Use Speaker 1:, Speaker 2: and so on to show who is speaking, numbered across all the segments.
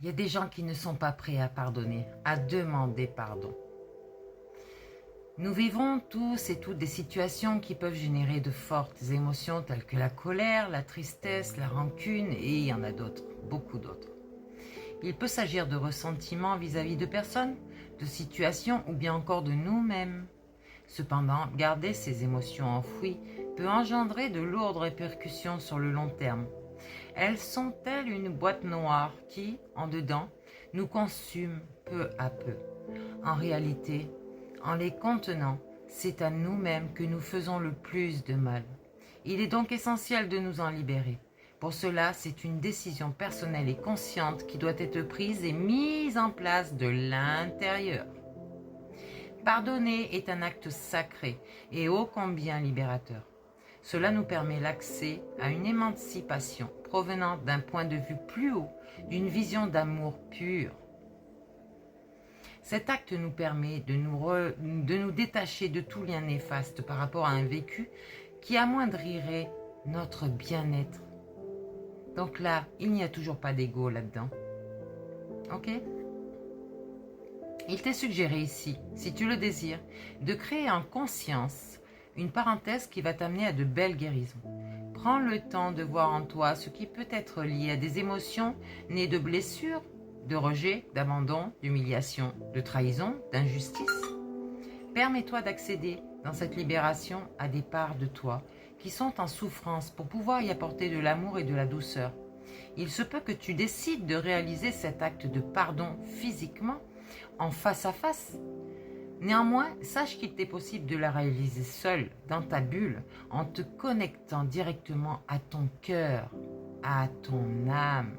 Speaker 1: Il y a des gens qui ne sont pas prêts à pardonner, à demander pardon. Nous vivons tous et toutes des situations qui peuvent générer de fortes émotions telles que la colère, la tristesse, la rancune et il y en a d'autres, beaucoup d'autres. Il peut s'agir de ressentiments vis-à-vis de personnes, de situations ou bien encore de nous-mêmes. Cependant, garder ces émotions enfouies peut engendrer de lourdes répercussions sur le long terme. Elles sont telles une boîte noire qui, en dedans, nous consume peu à peu. En réalité, en les contenant, c'est à nous-mêmes que nous faisons le plus de mal. Il est donc essentiel de nous en libérer. Pour cela, c'est une décision personnelle et consciente qui doit être prise et mise en place de l'intérieur. Pardonner est un acte sacré et ô combien libérateur. Cela nous permet l'accès à une émancipation provenant d'un point de vue plus haut, d'une vision d'amour pur. Cet acte nous permet de nous détacher de tout lien néfaste par rapport à un vécu qui amoindrirait notre bien-être. Donc là, il n'y a toujours pas d'ego là-dedans. Ok ? Il t'est suggéré ici, si tu le désires, de créer en conscience une parenthèse qui va t'amener à de belles guérisons. Prends le temps de voir en toi ce qui peut être lié à des émotions nées de blessures, de rejet, d'abandon, d'humiliation, de trahison, d'injustice. Permets-toi d'accéder dans cette libération à des parts de toi qui sont en souffrance pour pouvoir y apporter de l'amour et de la douceur. Il se peut que tu décides de réaliser cet acte de pardon physiquement, en face à face. Néanmoins, sache qu'il t'est possible de la réaliser seul, dans ta bulle, en te connectant directement à ton cœur, à ton âme.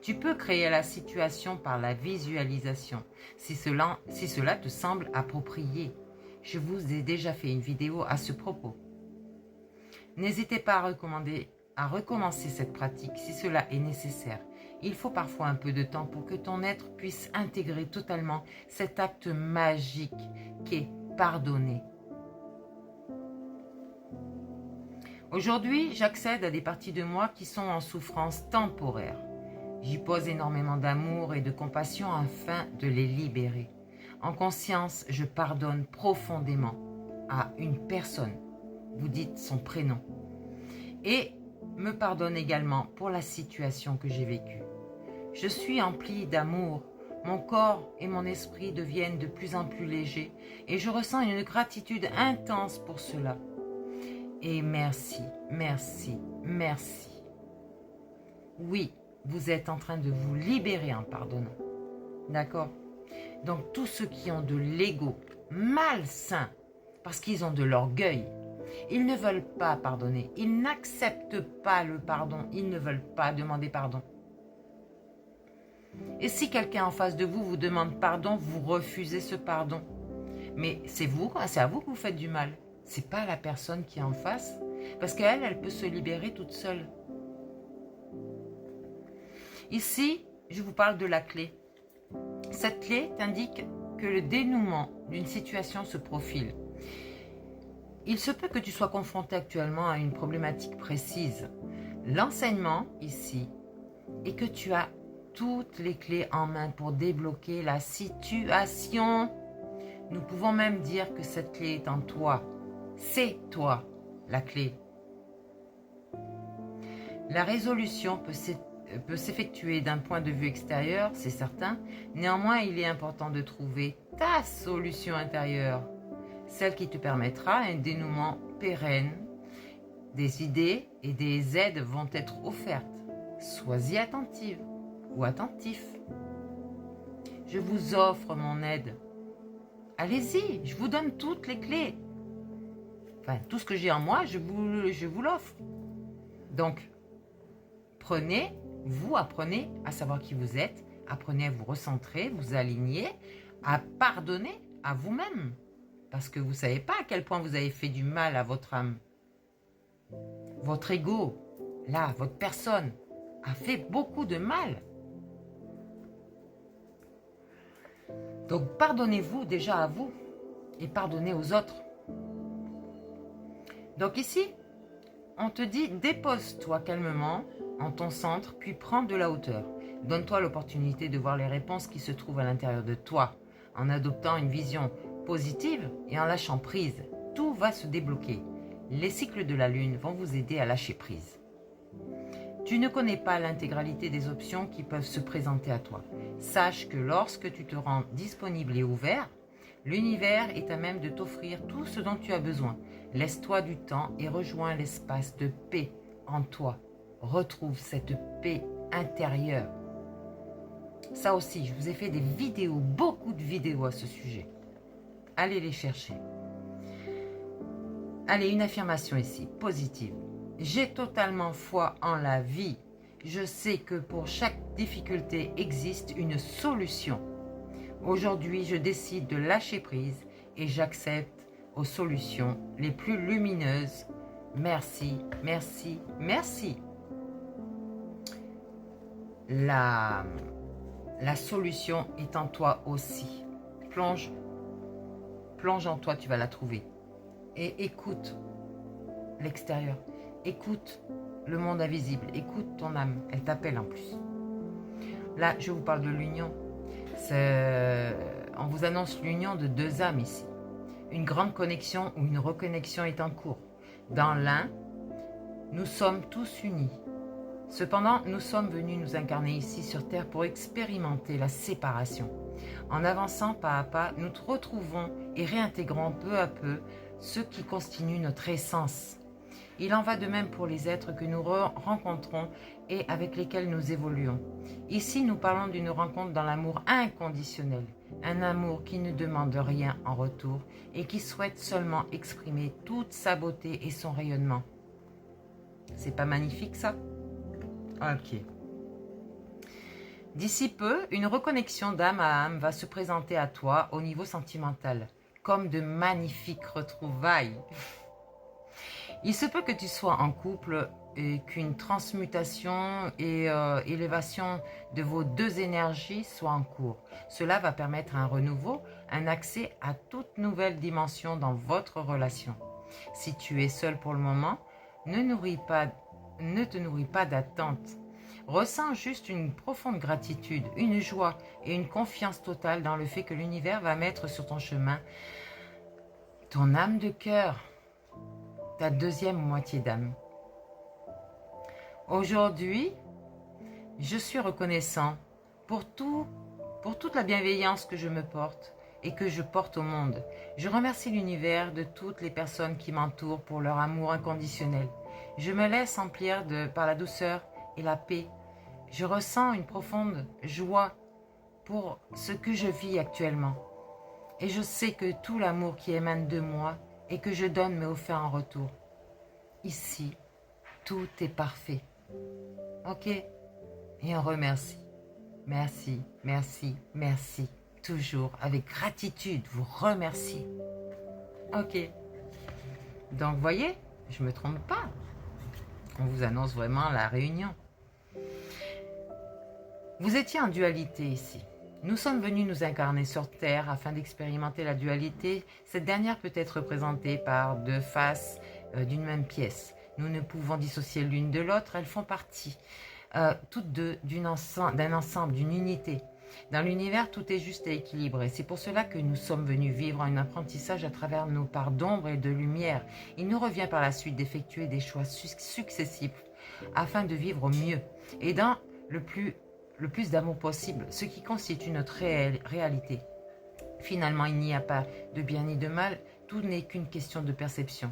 Speaker 1: Tu peux créer la situation par la visualisation, si cela te semble approprié. Je vous ai déjà fait une vidéo à ce propos. N'hésitez pas à recommencer cette pratique si cela est nécessaire. Il faut parfois un peu de temps pour que ton être puisse intégrer totalement cet acte magique qu'est pardonner. Aujourd'hui, j'accède à des parties de moi qui sont en souffrance temporaire. J'y pose énormément d'amour et de compassion afin de les libérer. En conscience, je pardonne profondément à une personne. Vous dites son prénom. Et me pardonne également pour la situation que j'ai vécue. Je suis empli d'amour. Mon corps et mon esprit deviennent de plus en plus légers et je ressens une gratitude intense pour cela. Et merci, merci, merci. Oui, vous êtes en train de vous libérer en pardonnant. D'accord ? Donc tous ceux qui ont de l'ego malsain, parce qu'ils ont de l'orgueil, ils ne veulent pas pardonner, ils n'acceptent pas le pardon, ils ne veulent pas demander pardon. Et si quelqu'un en face de vous vous demande pardon, vous refusez ce pardon. Mais c'est à vous que vous faites du mal. C'est pas la personne qui est en face, parce qu'elle, elle peut se libérer toute seule. Ici, je vous parle de la clé. Cette clé t'indique que le dénouement d'une situation se profile. Il se peut que tu sois confronté actuellement à une problématique précise. L'enseignement, ici, est que tu as toutes les clés en main pour débloquer la situation. Nous pouvons même dire que cette clé est en toi. C'est toi, la clé. La résolution peut s'effectuer d'un point de vue extérieur, c'est certain. Néanmoins, il est important de trouver ta solution intérieure, celle qui te permettra un dénouement pérenne. Des idées et des aides vont être offertes. Sois-y attentive ou attentif. Je vous offre mon aide. Allez-y, je vous donne toutes les clés. Enfin, tout ce que j'ai en moi, je vous l'offre. Donc, apprenez à savoir qui vous êtes, apprenez à vous recentrer, vous aligner, à pardonner à vous-même. Parce que vous ne savez pas à quel point vous avez fait du mal à votre âme. Votre ego, là, votre personne, a fait beaucoup de mal. Donc, pardonnez-vous déjà à vous et pardonnez aux autres. Donc ici, on te dit, dépose-toi calmement en ton centre, puis prends de la hauteur. Donne-toi l'opportunité de voir les réponses qui se trouvent à l'intérieur de toi. En adoptant une vision positive et en lâchant prise, tout va se débloquer. Les cycles de la Lune vont vous aider à lâcher prise. Tu ne connais pas l'intégralité des options qui peuvent se présenter à toi. Sache que lorsque tu te rends disponible et ouvert, l'univers est à même de t'offrir tout ce dont tu as besoin. Laisse-toi du temps et rejoins l'espace de paix en toi. Retrouve cette paix intérieure. Ça aussi, je vous ai fait des vidéos, beaucoup de vidéos à ce sujet. Allez les chercher. Allez, une affirmation ici, positive. J'ai totalement foi en la vie. Je sais que pour chaque difficulté existe une solution. Aujourd'hui, je décide de lâcher prise et j'accepte aux solutions les plus lumineuses. Merci, merci, merci. La solution est en toi aussi. Plonge en toi, tu vas la trouver. Et écoute l'extérieur. Écoute le monde invisible. Écoute ton âme. Elle t'appelle en plus. Là, je vous parle de l'union. On vous annonce l'union de deux âmes ici. Une grande connexion ou une reconnexion est en cours. Dans l'un, nous sommes tous unis. Cependant, nous sommes venus nous incarner ici sur Terre pour expérimenter la séparation. En avançant pas à pas, nous retrouvons et réintégrons peu à peu ce qui constitue notre essence. Il en va de même pour les êtres que nous rencontrons et avec lesquels nous évoluons. Ici, nous parlons d'une rencontre dans l'amour inconditionnel, un amour qui ne demande rien en retour et qui souhaite seulement exprimer toute sa beauté et son rayonnement. C'est pas magnifique ça? Ok. D'ici peu, une reconnexion d'âme à âme va se présenter à toi au niveau sentimental, comme de magnifiques retrouvailles. Il se peut que tu sois en couple et qu'une transmutation et élévation de vos deux énergies soit en cours. Cela va permettre un renouveau, un accès à toute nouvelle dimension dans votre relation. Si tu es seul pour le moment, ne te nourris pas d'attente. Ressens juste une profonde gratitude, une joie et une confiance totale dans le fait que l'univers va mettre sur ton chemin ton âme de cœur, ta deuxième moitié d'âme. Aujourd'hui, je suis reconnaissant pour toute la bienveillance que je me porte et que je porte au monde. Je remercie l'univers de toutes les personnes qui m'entourent pour leur amour inconditionnel. Je me laisse emplir par la douceur et la paix. Je ressens une profonde joie pour ce que je vis actuellement. Et je sais que tout l'amour qui émane de moi et que je donne m'est offert en retour. Ici, tout est parfait. Ok? Et on remercie. Merci, merci, merci. Toujours avec gratitude, vous remercie. Ok. Donc, voyez, je ne me trompe pas. On vous annonce vraiment la réunion. Vous étiez en dualité ici. Nous sommes venus nous incarner sur Terre afin d'expérimenter la dualité. Cette dernière peut être représentée par deux faces d'une même pièce. Nous ne pouvons dissocier l'une de l'autre, elles font partie toutes deux d'un ensemble, d'une unité. Dans l'univers, tout est juste et équilibré. C'est pour cela que nous sommes venus vivre un apprentissage à travers nos parts d'ombre et de lumière. Il nous revient par la suite d'effectuer des choix successifs afin de vivre au mieux et dans le plus d'amour possible, ce qui constitue notre réalité. Finalement, il n'y a pas de bien ni de mal, tout n'est qu'une question de perception.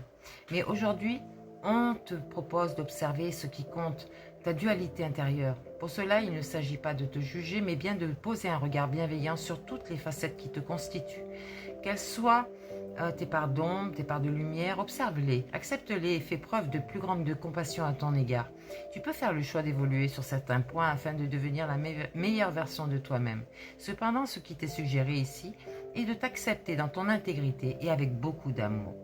Speaker 1: Mais aujourd'hui, on te propose d'observer ce qui compte, ta dualité intérieure. Pour cela, il ne s'agit pas de te juger, mais bien de poser un regard bienveillant sur toutes les facettes qui te constituent. Qu'elles soient tes parts d'ombre, tes parts de lumière, observe-les, accepte-les et fais preuve de plus grande compassion à ton égard. Tu peux faire le choix d'évoluer sur certains points afin de devenir la meilleure version de toi-même. Cependant, ce qui t'est suggéré ici est de t'accepter dans ton intégrité et avec beaucoup d'amour.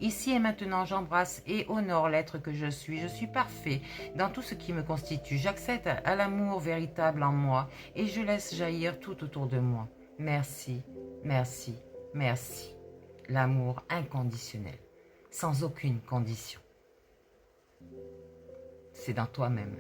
Speaker 1: Ici et maintenant, j'embrasse et honore l'être que je suis. Je suis parfait dans tout ce qui me constitue. J'accède à l'amour véritable en moi et je laisse jaillir tout autour de moi. Merci, merci, merci. L'amour inconditionnel, sans aucune condition. C'est dans toi-même.